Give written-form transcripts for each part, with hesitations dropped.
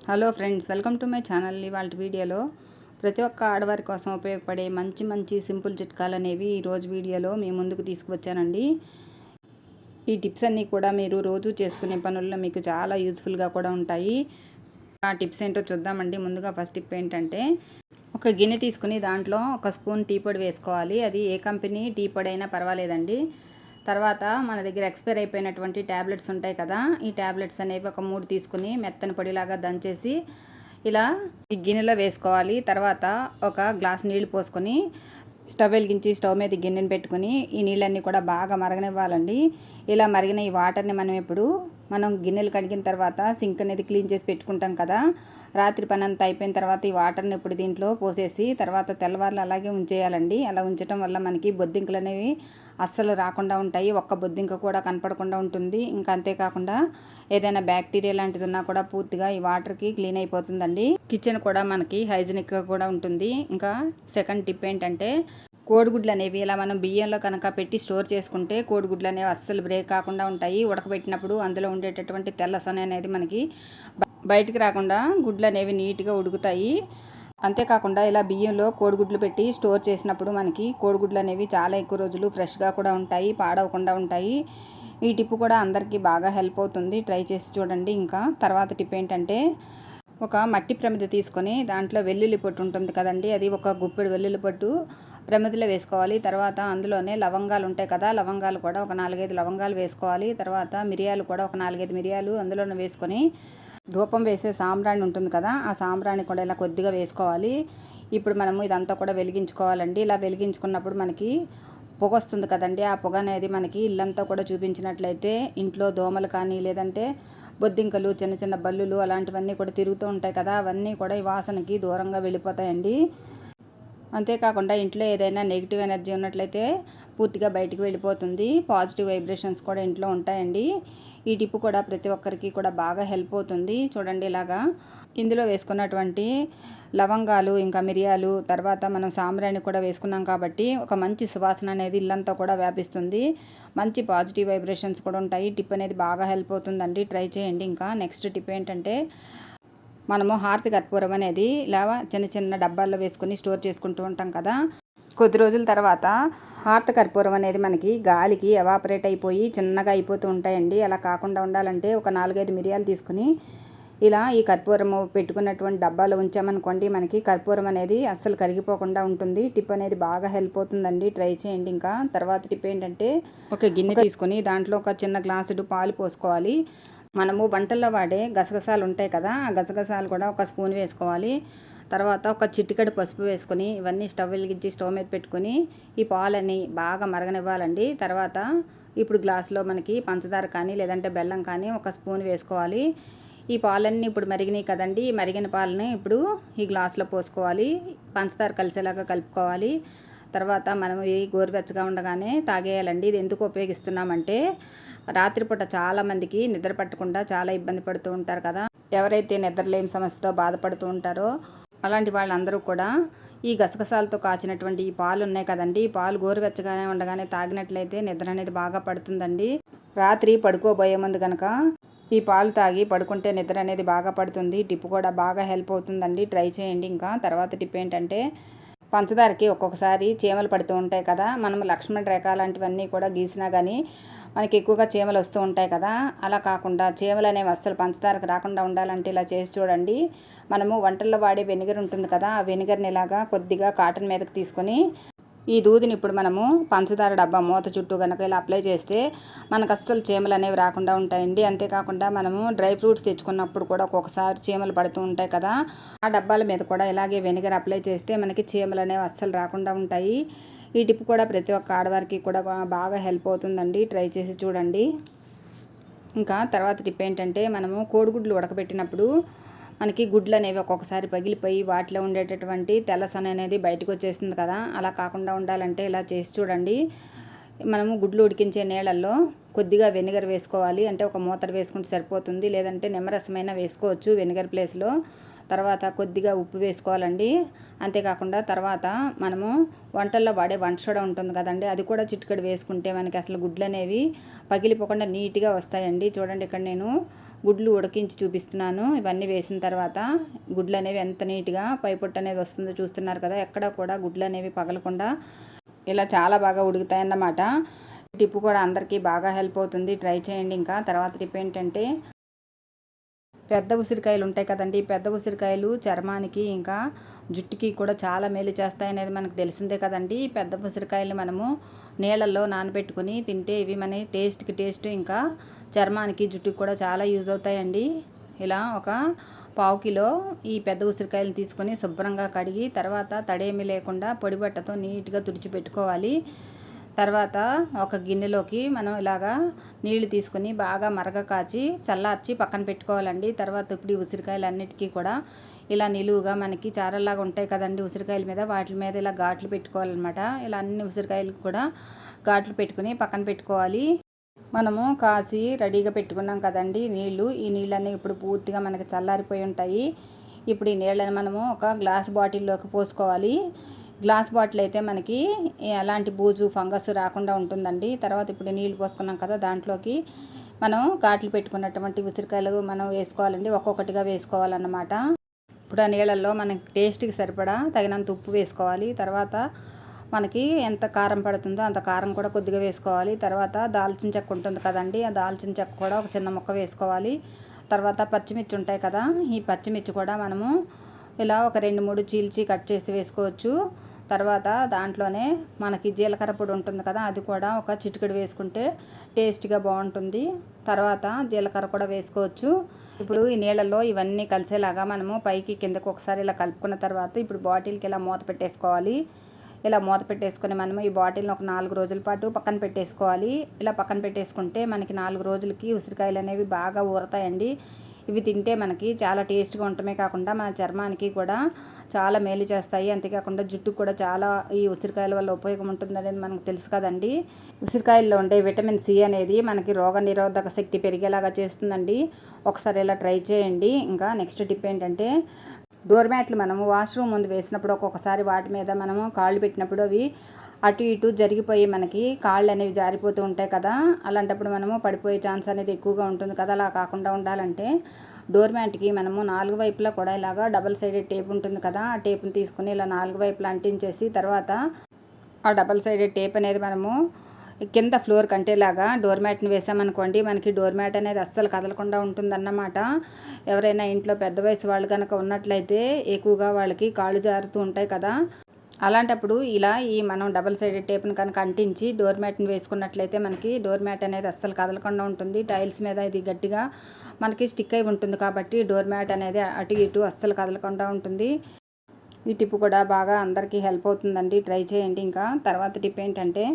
Hello friends, welcome to my channel. ఇవాళ వీడియోలో ప్రతి ఒక్క ఆడవారి కోసం ఉపయోగపడే మంచి సింపుల్ చిట్కాలు అనేవి ఈరోజు వీడియోలో మీ ముందుకు తీసుకువచ్చానండి. ఈ టిప్స్ అన్నీ కూడా మీరు రోజు చేసుకునే పనుల్లో మీకు చాలా యూజ్ఫుల్గా కూడా ఉంటాయి. ఆ టిప్స్ ఏంటో చూద్దామండి. ముందుగా ఫస్ట్ టిప్ ఏంటంటే, ఒక గిన్నె తీసుకుని దాంట్లో ఒక స్పూన్ టీ పొడి వేసుకోవాలి. అది ఏ కంపెనీ టీ పొడి అయినా పర్వాలేదండి. తర్వాత మన దగ్గర ఎక్స్పైర్ అయిపోయినటువంటి ట్యాబ్లెట్స్ ఉంటాయి కదా, ఈ ట్యాబ్లెట్స్ అనేవి ఒక 3 తీసుకుని మెత్తని పొడిలాగా దంచేసి ఇలా ఈ గిన్నెలో వేసుకోవాలి. తర్వాత ఒక గ్లాస్ నీళ్లు పోసుకొని స్టవ్ వెలిగించి స్టవ్ మీద గిన్నెని పెట్టుకుని ఈ నీళ్ళన్నీ కూడా బాగా మరగనివ్వాలండి. ఇలా మరిగిన ఈ వాటర్ని మనం గిన్నెలు కడిగిన తర్వాత సింక్ అనేది క్లీన్ చేసి పెట్టుకుంటాం కదా, రాత్రి పని అంతా అయిపోయిన తర్వాత ఈ వాటర్ని ఇప్పుడు దీంట్లో పోసేసి తర్వాత తెల్లవారులు అలాగే ఉంచేయాలండి. అలా ఉంచడం వల్ల మనకి బొద్దింకలు అనేవి అస్సలు రాకుండా ఉంటాయి. ఒక్క బొద్దింక కూడా కనపడకుండా ఉంటుంది. ఇంకా అంతేకాకుండా ఏదైనా బ్యాక్టీరియా లాంటిది ఉన్నా కూడా పూర్తిగా ఈ వాటర్కి క్లీన్ అయిపోతుందండి. కిచెన్ కూడా మనకి హైజీనిక్గా కూడా ఉంటుంది. ఇంకా సెకండ్ టిప్ ఏంటంటే, కోడిగుడ్లు అనేవి ఇలా మనం బియ్యంలో కనుక పెట్టి స్టోర్ చేసుకుంటే కోడిగుడ్లు అనేవి అస్సలు బ్రేక్ కాకుండా ఉంటాయి. ఉడకబెట్టినప్పుడు అందులో ఉండేటటువంటి తెల్ల సొన అనేది మనకి బయటికి రాకుండా గుడ్లు అనేవి నీట్గా ఉడుకుతాయి. అంతేకాకుండా ఇలా బియ్యంలో కోడిగుడ్లు పెట్టి స్టోర్ చేసినప్పుడు మనకి కోడిగుడ్లు అనేవి చాలా ఎక్కువ రోజులు ఫ్రెష్గా కూడా ఉంటాయి, పాడవకుండా ఉంటాయి. ఈ టిప్ కూడా అందరికీ బాగా హెల్ప్ అవుతుంది. ట్రై చేసి చూడండి. ఇంకా తర్వాత టిప్ ఏంటంటే, ఒక మట్టి ప్రమిద తీసుకొని దాంట్లో వెల్లుల్లి పొట్టు ఉంటుంది కదండి, అది ఒక గుప్పెడు వెల్లుల్లి పొట్టు ప్రమిదలో వేసుకోవాలి. తర్వాత అందులోనే లవంగాలు ఉంటాయి కదా, లవంగాలు కూడా ఒక 4-5 లవంగాలు వేసుకోవాలి. తర్వాత మిరియాలు కూడా ఒక 4-5 మిరియాలు అందులోనే వేసుకొని ధూపం వేసే సాంబ్రాణి ఉంటుంది కదా, ఆ సాంబ్రాణి కూడా ఇలా కొద్దిగా వేసుకోవాలి. ఇప్పుడు మనము ఇదంతా కూడా వెలిగించుకోవాలండి. ఇలా వెలిగించుకున్నప్పుడు మనకి పొగ వస్తుంది కదండి, ఆ పొగ అనేది మనకి ఇల్లంతా కూడా చూపించినట్లయితే ఇంట్లో దోమలు కానీ లేదంటే బొద్దింకలు, చిన్న చిన్న బల్లులు అలాంటివన్నీ కూడా తిరుగుతూ ఉంటాయి కదా, అవన్నీ కూడా ఈ వాసనకి దూరంగా వెళ్ళిపోతాయండి. అంతేకాకుండా ఇంట్లో ఏదైనా నెగిటివ్ ఎనర్జీ ఉన్నట్లయితే పూర్తిగా బయటికి వెళ్ళిపోతుంది. పాజిటివ్ వైబ్రేషన్స్ కూడా ఇంట్లో ఉంటాయండి. ఈ టిప్ కూడా ప్రతి ఒక్కరికి కూడా బాగా హెల్ప్ అవుతుంది. చూడండి, ఇలాగా ఇందులో వేసుకున్నటువంటి లవంగాలు ఇంకా మిరియాలు తర్వాత మనం సాంబ్రాణి కూడా వేసుకున్నాం కాబట్టి ఒక మంచి సువాసన అనేది ఇల్లంతా కూడా వ్యాపిస్తుంది. మంచి పాజిటివ్ వైబ్రేషన్స్ కూడా ఉంటాయి. టిప్ అనేది బాగా హెల్ప్ అవుతుందండి. ట్రై చేయండి. ఇంకా నెక్స్ట్ టిప్ ఏంటంటే, మనము హారతి కర్పూరం అనేది ఇలా చిన్న చిన్న డబ్బాల్లో వేసుకొని స్టోర్ చేసుకుంటూ ఉంటాం కదా, కొద్ది రోజుల తర్వాత హారతి కర్పూరం అనేది మనకి గాలికి ఎవాపరేట్ అయిపోయి చిన్నగా అయిపోతూ ఉంటాయండి. అలా కాకుండా ఉండాలంటే ఒక 4-5 మిరియాలు తీసుకుని ఇలా ఈ కర్పూరము పెట్టుకున్నటువంటి డబ్బాలో ఉంచామనుకోండి, మనకి కర్పూరం అనేది అస్సలు కరిగిపోకుండా ఉంటుంది. టిప్ అనేది బాగా హెల్ప్ అవుతుందండి. ట్రై చేయండి. ఇంకా తర్వాత టిప్ ఏంటంటే, ఒక గిన్నె తీసుకొని దాంట్లో ఒక చిన్న గ్లాసుడు పాలు పోసుకోవాలి. మనము వంటల్లో వాడే గసగసాలు ఉంటాయి కదా, ఆ గసగసాలు కూడా ఒక స్పూన్ వేసుకోవాలి. తర్వాత ఒక చిటికెడు పసుపు వేసుకొని ఇవన్నీ స్టవ్ వెలిగించి స్టవ్ మీద పెట్టుకొని ఈ పాలని బాగా మరగనివ్వాలండి. తర్వాత ఇప్పుడు గ్లాసులో మనకి పంచదార కానీ లేదంటే బెల్లం కానీ ఒక స్పూన్ వేసుకోవాలి. ఈ పాలన్నీ ఇప్పుడు మరిగినాయి కదండి, ఈ మరిగిన పాలని ఇప్పుడు ఈ గ్లాసులో పోసుకోవాలి. పంచదార కలిసేలాగా కలుపుకోవాలి. తర్వాత మనం ఈ గోరువెచ్చగా ఉండగానే తాగేయాలండి. ఇది ఎందుకు ఉపయోగిస్తున్నామంటే, రాత్రిపూట చాలామందికి నిద్ర పట్టకుండా చాలా ఇబ్బంది పడుతూ ఉంటారు కదా, ఎవరైతే నిద్రలేని సమస్యతో బాధపడుతూ ఉంటారో అలాంటి వాళ్ళందరూ కూడా ఈ గసగసాలతో కాచినటువంటి ఈ పాలు ఉన్నాయి కదండి, ఈ పాలు గోరువెచ్చగానే ఉండగానే తాగినట్లయితే నిద్ర అనేది బాగా పడుతుందండి. రాత్రి పడుకోబోయే ముందు కనుక ఈ పాలు తాగి పడుకుంటే నిద్ర అనేది బాగా పడుతుంది. టిప్ కూడా బాగా హెల్ప్ అవుతుందండి. ట్రై చేయండి. ఇంకా తర్వాత టిప్ ఏంటంటే, పంచదారకి ఒక్కొక్కసారి చీమలు పడుతూ ఉంటాయి కదా, మనం లక్ష్మణ రేఖ లాంటివన్నీ కూడా గీసినా కానీ మనకి ఎక్కువగా చీమలు వస్తూ ఉంటాయి కదా, అలా కాకుండా చీమలు అనేవి అస్సలు పంచదారకు రాకుండా ఉండాలంటే ఇలా చేసి చూడండి. మనము వంటల్లో వాడే వెనిగర్ ఉంటుంది కదా, ఆ వెనిగర్ని ఇలాగా కొద్దిగా కాటన్ మీదకి తీసుకొని ఈ దూదిని ఇప్పుడు మనము పంచదార డబ్బా మూత చుట్టూ కనుక ఇలా అప్లై చేస్తే మనకు అస్సలు చీమలు అనేవి రాకుండా ఉంటాయండి. అంతేకాకుండా మనము డ్రై ఫ్రూట్స్ తెచ్చుకున్నప్పుడు కూడా ఒక్కొక్కసారి చీమలు పడుతూ ఉంటాయి కదా, ఆ డబ్బాల మీద కూడా ఇలాగే వెనిగర్ అప్లై చేస్తే మనకి చీమలు అనేవి అస్సలు రాకుండా ఉంటాయి. ఈ టిప్ కూడా ప్రతి ఒక్క ఆడవారికి కూడా బాగా హెల్ప్ అవుతుందండి. ట్రై చేసి చూడండి. ఇంకా తర్వాత టిప్ ఏంటంటే, మనము కోడిగుడ్లు ఉడకబెట్టినప్పుడు మనకి గుడ్లు అనేవి ఒక్కొక్కసారి పగిలిపోయి వాటిలో ఉండేటటువంటి తెల్లసొన అనేది బయటకు వచ్చేస్తుంది కదా, అలా కాకుండా ఉండాలంటే ఇలా చేసి చూడండి. మనము గుడ్లు ఉడికించే నీళ్ళల్లో కొద్దిగా వెనిగర్ వేసుకోవాలి. అంటే ఒక మూతలు వేసుకుంటే సరిపోతుంది, లేదంటే నిమ్మరసమైనా వేసుకోవచ్చు వెనిగర్ ప్లేస్లో. తర్వాత కొద్దిగా ఉప్పు వేసుకోవాలండి. అంతేకాకుండా తర్వాత మనము వంటల్లో వాడే వంట సోడా ఉంటుంది కదండి, అది కూడా చిటికెడు వేసుకుంటే మనకి అసలు గుడ్లు అనేవి పగిలిపోకుండా నీట్గా వస్తాయండి. చూడండి, ఇక్కడ నేను గుడ్లు ఉడికించి చూపిస్తున్నాను. ఇవన్నీ వేసిన తర్వాత గుడ్లు అనేవి ఎంత నీట్గా పైపొట్టు అనేది వస్తుందో చూస్తున్నారు కదా. ఎక్కడ కూడా గుడ్లు అనేవి పగలకుండా ఇలా చాలా బాగా ఉడుకుతాయన్నమాట. టిప్ కూడా అందరికీ బాగా హెల్ప్ అవుతుంది, ట్రై చేయండి. ఇంకా తర్వాత టిప్ ఏంటంటే, పెద్ద ఉసిరికాయలు ఉంటాయి కదండి. పెద్ద ఉసిరికాయలు చర్మానికి ఇంకా జుట్టుకి కూడా చాలా మేలు చేస్తాయనేది మనకు తెలిసిందే కదండి. పెద్ద ఉసిరికాయలు మనము నీళ్ళల్లో నానబెట్టుకుని తింటే ఇవి మన టేస్ట్ ఇంకా చర్మానికి జుట్టుకి కూడా చాలా యూజ్ అవుతాయండి. ఇలా ఒక పావు కిలో ఈ పెద్ద ఉసిరికాయలు తీసుకొని శుభ్రంగా కడిగి తర్వాత తడేమి లేకుండా పొడి బట్టతో నీట్గా తుడిచిపెట్టుకోవాలి. తర్వాత ఒక గిన్నెలోకి మనం ఇలాగా నీళ్లు తీసుకుని బాగా మరగ కాచి చల్లార్చి పక్కన పెట్టుకోవాలండి. తర్వాత ఇప్పుడు ఈ ఉసిరికాయలు అన్నిటికీ కూడా ఇలా నిలువుగా మనకి చారల్లాగా ఉంటాయి కదండి ఉసిరికాయల మీద, వాటి మీద ఇలా ఘాట్లు పెట్టుకోవాలన్నమాట. ఇలా అన్ని ఉసిరికాయలకు కూడా ఘాట్లు పెట్టుకుని పక్కన పెట్టుకోవాలి. మనము కాసి రెడీగా పెట్టుకున్నాం కదండి నీళ్ళు. ఈ నీళ్ళన్నీ ఇప్పుడు పూర్తిగా మనకి చల్లారిపోయి ఉంటాయి. ఇప్పుడు ఈ నీళ్ళని మనము ఒక గ్లాస్ బాటిల్లోకి పోసుకోవాలి. గ్లాస్ బాటిల్ అయితే మనకి ఎలాంటి బూజు ఫంగస్ రాకుండా ఉంటుందండి. తర్వాత ఇప్పుడు నీళ్ళు పోసుకున్నాం కదా, దాంట్లోకి మనం ఘాట్లు పెట్టుకున్నటువంటి ఉసిరికాయలు మనం వేసుకోవాలండి. ఒక్కొక్కటిగా వేసుకోవాలన్నమాట. ఇప్పుడు ఆ నీళ్ళల్లో మనకి టేస్ట్కి సరిపడా తగినంత ఉప్పు వేసుకోవాలి. తర్వాత మనకి ఎంత కారం పడుతుందో అంత కారం కూడా కొద్దిగా వేసుకోవాలి. తర్వాత దాల్చిన చెక్క ఉంటుంది కదండి, ఆ దాల్చిన చెక్క కూడా ఒక చిన్న ముక్క వేసుకోవాలి. తర్వాత పచ్చిమిర్చి ఉంటాయి కదా, ఈ పచ్చిమిర్చి కూడా మనము ఇలా ఒక 2-3 చీల్చి కట్ చేసి వేసుకోవచ్చు. తర్వాత దాంట్లోనే మనకి జీలకర్ర పొడి ఉంటుంది కదా, అది కూడా ఒక చిటికెడు వేసుకుంటే టేస్ట్గా బాగుంటుంది. తర్వాత జీలకర్ర కూడా వేసుకోవచ్చు. ఇప్పుడు ఈ నీళ్ళల్లో ఇవన్నీ కలిసేలాగా మనము పైకి కిందకు ఒకసారి ఇలా కలుపుకున్న తర్వాత ఇప్పుడు బాటిల్కి ఇలా మూత పెట్టేసుకోవాలి. ఇలా మూత పెట్టేసుకొని మనము ఈ బాటిల్ని ఒక 4 రోజుల పాటు పక్కన పెట్టేసుకోవాలి. ఇలా పక్కన పెట్టేసుకుంటే మనకి 4 రోజులకి ఉసిరికాయలు అనేవి బాగా ఊరతాయండి. ఇవి తింటే మనకి చాలా టేస్ట్గా ఉండటమే కాకుండా మన చర్మానికి కూడా చాలా మేలు చేస్తాయి. అంతేకాకుండా జుట్టుకు కూడా చాలా ఈ ఉసిరికాయల వల్ల ఉపయోగం ఉంటుంది అనేది మనకు తెలుసు కదండి. ఉసిరికాయల్లో ఉండే విటమిన్ సి అనేది మనకి రోగ నిరోధక శక్తి పెరిగేలాగా చేస్తుందండి. ఒకసారి ఇలా ట్రై చేయండి. ఇంకా నెక్స్ట్ టిప్ ఏంటంటే, డోర్ మ్యాట్లు మనము వాష్రూమ్ ముందు వేసినప్పుడు ఒక్కొక్కసారి వాటి మీద మనము కాళ్ళు పెట్టినప్పుడు అవి అటు ఇటు జరిగిపోయి మనకి కాళ్ళు అనేవి జారిపోతూ ఉంటాయి కదా. అలాంటప్పుడు మనము పడిపోయే ఛాన్స్ అనేది ఎక్కువగా ఉంటుంది కదా. అలా కాకుండా ఉండాలంటే డోర్ మ్యాట్కి మనము 4 వైపులా కూడా ఇలాగా డబల్ సైడెడ్ టేప్ ఉంటుంది కదా, ఆ టేప్ని తీసుకుని ఇలా 4 వైపులా అంటించేసి తర్వాత ఆ డబల్ సైడెడ్ టేప్ అనేది మనము కింద ఫ్లోర్ కంటేలాగా డోర్ మ్యాట్ని వేసామనుకోండి, మనకి డోర్ మ్యాట్ అనేది అస్సలు కదలకుండా ఉంటుందన్నమాట. ఎవరైనా ఇంట్లో పెద్ద వయసు వాళ్ళు కనుక ఉన్నట్లయితే ఎక్కువగా వాళ్ళకి కాళ్ళు జారుతూ ఉంటాయి కదా. అలాంటప్పుడు ఇలా ఈ మనం డబల్ సైడెడ్ టేప్ని కనుక అంటించి డోర్ మ్యాట్ని వేసుకున్నట్లయితే మనకి డోర్ మ్యాట్ అనేది అస్సలు కదలకుండా ఉంటుంది. టైల్స్ మీద ఇది గట్టిగా మనకి స్టిక్ అయి ఉంటుంది కాబట్టి డోర్ మ్యాట్ అనేది అటు ఇటు అస్సలు కదలకుండా ఉంటుంది. ఈ టిప్ కూడా బాగా అందరికీ హెల్ప్ అవుతుందండి, ట్రై చేయండి. ఇంకా తర్వాత టిప్ ఏంటంటే,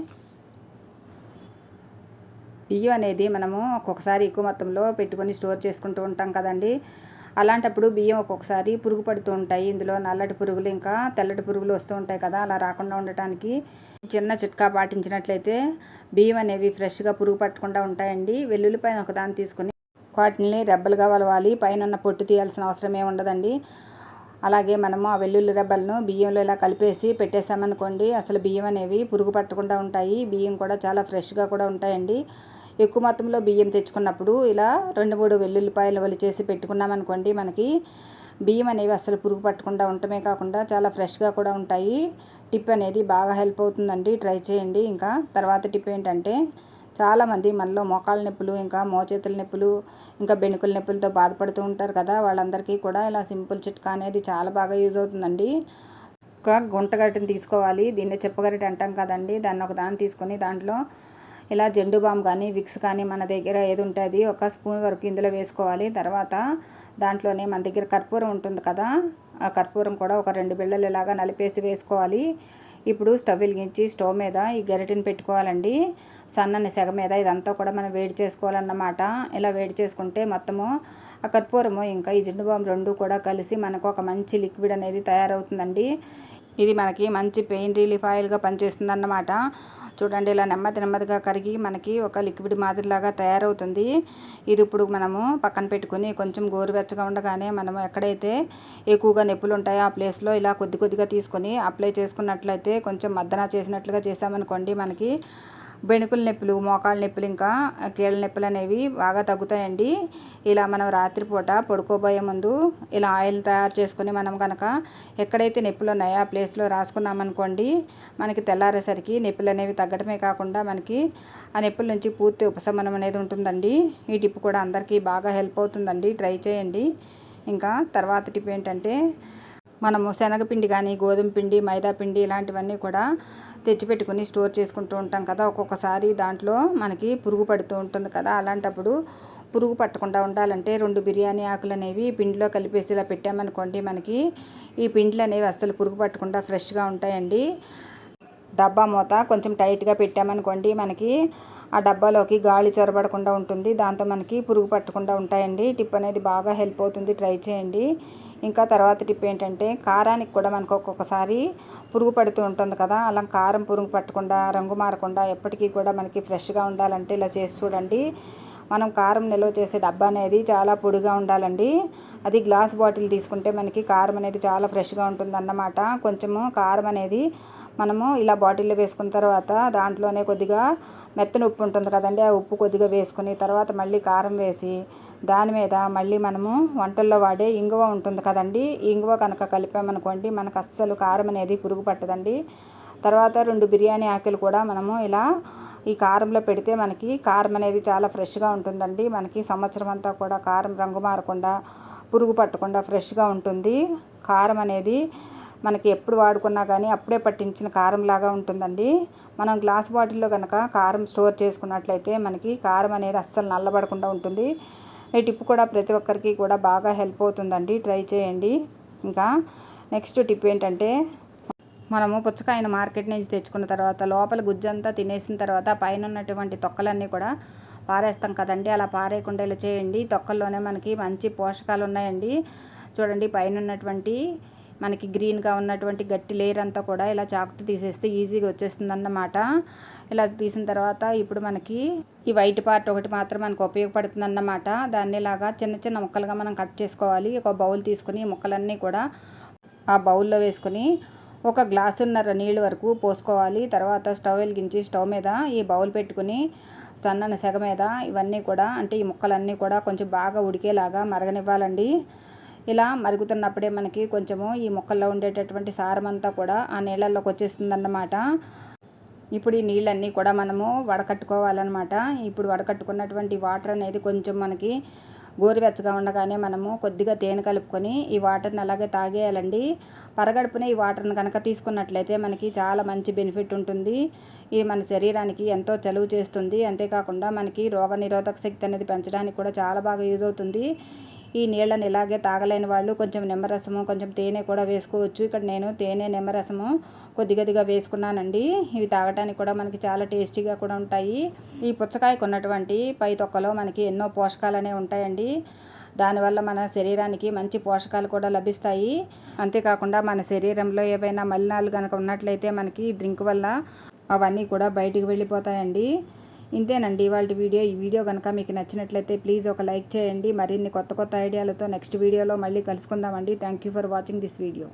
బియ్యం అనేది మనము ఒక్కొక్కసారి ఎక్కువ మొత్తంలో పెట్టుకొని స్టోర్ చేసుకుంటూ ఉంటాం కదండి. అలాంటప్పుడు బియ్యం ఒక్కొక్కసారి పురుగు పడుతూ ఉంటాయి. ఇందులో నల్లటి పురుగులు ఇంకా తెల్లటి పురుగులు వస్తూ ఉంటాయి కదా. అలా రాకుండా ఉండటానికి చిన్న చిట్కా పాటించినట్లయితే బియ్యం అనేవి ఫ్రెష్గా పురుగు పట్టకుండా ఉంటాయండి. వెల్లుల్లిపైన ఒకదాన్ని తీసుకుని వాటిని రెబ్బలుగా వలవాలి. పైన పొట్టు తీయాల్సిన అవసరం ఏమి ఉండదండి. అలాగే మనము ఆ వెల్లుల్లి రెబ్బలను బియ్యంలో ఇలా కలిపేసి పెట్టేసామనుకోండి, అసలు బియ్యం అనేవి పురుగు పట్టకుండా ఉంటాయి. బియ్యం కూడా చాలా ఫ్రెష్గా కూడా ఉంటాయండి. ఎక్కువ మొత్తంలో బియ్యం తెచ్చుకున్నప్పుడు ఇలా 2-3 వెల్లుల్లిపాయలు ఒలిచేసి పెట్టుకున్నామనుకోండి, మనకి బియ్యం అనేవి అసలు పురుగు పట్టకుండా ఉండటమే కాకుండా చాలా ఫ్రెష్గా కూడా ఉంటాయి. టిప్ అనేది బాగా హెల్ప్ అవుతుందండి, ట్రై చేయండి. ఇంకా తర్వాత టిప్ ఏంటంటే, చాలామంది మనలో మోకాళ్ళ నొప్పులు ఇంకా మోచేతుల నొప్పులు ఇంకా బెణుకుల నొప్పులతో బాధపడుతూ ఉంటారు కదా. వాళ్ళందరికీ కూడా ఇలా సింపుల్ చిట్కా అనేది చాలా బాగా యూజ్ అవుతుందండి. ఒక గుంటగరిటెని తీసుకోవాలి. దీన్ని చెప్పగరిటె అంటాం కదండి. దాన్ని ఒక దాన్ని తీసుకొని దాంట్లో ఇలా జెండు బామ్ కానీ విక్స్ కానీ మన దగ్గర ఏది ఉంటే అది 1 స్పూన్ వరకు ఇందులో వేసుకోవాలి. తర్వాత దాంట్లోనే మన దగ్గర కర్పూరం ఉంటుంది కదా, ఆ కర్పూరం కూడా ఒక 2 బిళ్ళలు ఇలాగా నలిపేసి వేసుకోవాలి. ఇప్పుడు స్టవ్ వెలిగించి స్టవ్ మీద ఈ గరిటెని పెట్టుకోవాలండి. సన్నని సెగ మీద ఇదంతా కూడా మనం వేడి చేసుకోవాలన్నమాట. ఇలా వేడి చేసుకుంటే మొత్తము ఆ కర్పూరము ఇంకా ఈ జెండు బామ్ 2 కూడా కలిసి మనకు ఒక మంచి లిక్విడ్ అనేది తయారవుతుందండి. ఇది మనకి మంచి పెయిన్ రిలీఫ్ ఆయిల్గా పనిచేస్తుంది అన్నమాట. చూడండి, ఇలా నెమ్మదిగా కరిగి మనకి ఒక లిక్విడ్ మాదిరిలాగా తయారవుతుంది. ఇది ఇప్పుడు మనము పక్కన పెట్టుకుని కొంచెం గోరువెచ్చగా ఉండగానే మనము ఎక్కడైతే ఎక్కువగా నొప్పులు ఉంటాయో ఆ ప్లేస్లో ఇలా కొద్దిగా తీసుకొని అప్లై చేసుకున్నట్లయితే కొంచెం మద్దన చేసినట్లుగా చేసామనుకోండి, మనకి బెణుకుల నొప్పులు, మోకాళ్ళ నొప్పులు, ఇంకా కీళ్ళ నొప్పులు అనేవి బాగా తగ్గుతాయండి. ఇలా మనం రాత్రిపూట పడుకోబోయే ముందు ఇలా ఆయిల్ తయారు చేసుకొని మనం కనుక ఎక్కడైతే నొప్పులు ఉన్నాయో ఆ ప్లేస్లో రాసుకున్నామనుకోండి, మనకి తెల్లారేసరికి నొప్పులు అనేవి తగ్గడమే కాకుండా మనకి ఆ నొప్పుల నుంచి పూర్తి ఉపశమనం అనేది ఉంటుందండి. ఈ టిప్ కూడా అందరికీ బాగా హెల్ప్ అవుతుందండి, ట్రై చేయండి. ఇంకా తర్వాత టిప్ ఏంటంటే, మనము శనగపిండి కానీ, గోధుమ పిండి, మైదా పిండి ఇలాంటివన్నీ కూడా తెచ్చిపెట్టుకుని స్టోర్ చేసుకుంటూ ఉంటాం కదా. ఒక్కొక్కసారి దాంట్లో మనకి పురుగు పడుతూ ఉంటుంది కదా. అలాంటప్పుడు పురుగు పట్టకుండా ఉండాలంటే 2 బిర్యానీ ఆకులు అనేవి పిండిలో కలిపేసి ఇలా పెట్టామనుకోండి, మనకి ఈ పిండిలు అనేవి అస్సలు పురుగు పట్టకుండా ఫ్రెష్గా ఉంటాయండి. డబ్బా మూత కొంచెం టైట్గా పెట్టామనుకోండి, మనకి ఆ డబ్బాలోకి గాలి చొరబడకుండా ఉంటుంది. దాంతో మనకి పురుగు పట్టకుండా ఉంటాయండి. టిప్ అనేది బాగా హెల్ప్ అవుతుంది, ట్రై చేయండి. ఇంకా తర్వాత టిప్ ఏంటంటే, కారానికి కూడా మనకు ఒక్కొక్కసారి పురుగు పడుతూ ఉంటుంది కదా. అలా కారం పురుగు పట్టకుండా, రంగు మారకుండా ఎప్పటికీ కూడా మనకి ఫ్రెష్గా ఉండాలంటే ఇలా చేసి చూడండి. మనం కారం నిల్వ చేసే డబ్బా అనేది చాలా పొడిగా ఉండాలండి. అది గ్లాస్ బాటిల్ తీసుకుంటే మనకి కారం అనేది చాలా ఫ్రెష్గా ఉంటుందన్నమాట. కొంచెము కారం అనేది మనము ఇలా బాటిల్లో వేసుకున్న తర్వాత దాంట్లోనే కొద్దిగా మెత్తని ఉప్పు ఉంటుంది కదండి, ఆ ఉప్పు కొద్దిగా వేసుకుని తర్వాత మళ్ళీ కారం వేసి దాని మీద మళ్ళీ మనము వంటల్లో వాడే ఇంగువ ఉంటుంది కదండి, ఇంగువ కనుక కలిపామనుకోండి మనకు అస్సలు కారం అనేది పురుగు పట్టదండి. తర్వాత 2 బిర్యానీ ఆకులు కూడా మనము ఇలా ఈ కారంలో పెడితే మనకి కారం అనేది చాలా ఫ్రెష్గా ఉంటుందండి. మనకి సంవత్సరం అంతా కూడా కారం రంగు మారకుండా, పురుగు పట్టకుండా ఫ్రెష్గా ఉంటుంది. కారం అనేది మనకి ఎప్పుడు వాడుకున్నా కానీ అప్పుడే పట్టించిన కారంలాగా ఉంటుందండి. మనం గ్లాస్ బాటిల్లో కనుక కారం స్టోర్ చేసుకున్నట్లయితే మనకి కారం అనేది అస్సలు నల్లబడకుండా ఉంటుంది. ఈ టిప్ కూడా ప్రతి ఒక్కరికి కూడా బాగా హెల్ప్ అవుతుందండి, ట్రై చేయండి. ఇంకా నెక్స్ట్ టిప్ ఏంటంటే, మనము పుచ్చకాయను మార్కెట్ నుంచి తెచ్చుకున్న తర్వాత లోపల గుజ్జంతా తినేసిన తర్వాత పైన ఉన్నటువంటి తొక్కలన్నీ కూడా పారేస్తాం కదండి. అలా పారేయకుండా ఇలా చేయండి. తొక్కల్లోనే మనకి మంచి పోషకాలు ఉన్నాయండి. చూడండి, పైన ఉన్నటువంటి మనకి గ్రీన్గా ఉన్నటువంటి గట్టి లేయర్ అంతా కూడా ఇలా చాకుతో తీసేస్తే ఈజీగా వచ్చేస్తుంది అన్నమాట. ఇలా తీసిన తర్వాత ఇప్పుడు మనకి ఈ వైట్ పార్ట్ ఒకటి మాత్రం మనకు ఉపయోగపడుతుంది అన్నమాట. దాన్ని ఇలాగా చిన్న చిన్న ముక్కలుగా మనం కట్ చేసుకోవాలి. ఒక బౌల్ తీసుకుని ముక్కలన్నీ కూడా ఆ బౌల్లో వేసుకొని ఒక గ్లాసున్నర నీళ్ళు వరకు పోసుకోవాలి. తర్వాత స్టవ్ వెలిగించి స్టవ్ మీద ఈ బౌల్ పెట్టుకుని సన్నని సెగ మీద ఇవన్నీ కూడా, అంటే ఈ ముక్కలన్నీ కూడా కొంచెం బాగా ఉడికేలాగా మరగనివ్వాలండి. ఇలా మరుగుతున్నప్పుడే మనకి కొంచెము ఈ ముక్కల్లో ఉండేటటువంటి సారం అంతా కూడా ఆ నీళ్ళల్లోకి వచ్చేస్తుంది అన్నమాట. ఇప్పుడు ఈ నీళ్ళన్నీ కూడా మనము వడకట్టుకోవాలన్నమాట. ఇప్పుడు వడకట్టుకున్నటువంటి వాటర్ అనేది కొంచెం మనకి గోరువెచ్చగా ఉండగానే మనము కొద్దిగా తేనె కలుపుకొని ఈ వాటర్ని అలాగే తాగేయాలండి. పరగడుపునే ఈ వాటర్ని కనుక తీసుకున్నట్లయితే మనకి చాలా మంచి బెనిఫిట్ ఉంటుంది. ఇది మన శరీరానికి ఎంతో చలువ చేస్తుంది. అంతేకాకుండా మనకి రోగనిరోధక శక్తి అనేది పెంచడానికి కూడా చాలా బాగా యూజ్ అవుతుంది. ఈ నీళ్ళని ఇలాగే తాగలేని వాళ్ళు కొంచెం నిమ్మరసము, కొంచెం తేనె కూడా వేసుకోవచ్చు. ఇక్కడ నేను తేనె, నిమ్మరసము కొద్దిగా వేసుకున్నానండి. ఇవి తాగడానికి కూడా మనకి చాలా టేస్టీగా కూడా ఉంటాయి. ఈ పుచ్చకాయకు ఉన్నటువంటి పై తొక్కలో మనకి ఎన్నో పోషకాలు అనేవి ఉంటాయండి. దానివల్ల మన శరీరానికి మంచి పోషకాలు కూడా లభిస్తాయి. అంతేకాకుండా మన శరీరంలో ఏవైనా మలినాలు కనుక ఉన్నట్లయితే మనకి డ్రింక్ వల్ల అవన్నీ కూడా బయటికి వెళ్ళిపోతాయండి. ఇంతేనండి ఇవాళ వీడియో. ఈ వీడియో కనుక మీకు నచ్చినట్లయితే ప్లీజ్ ఒక లైక్ చేయండి. మరిన్ని కొత్త ఐడియాలతో నెక్స్ట్ వీడియోలో మళ్ళీ కలుసుకుందామండి. Thank you for watching this video.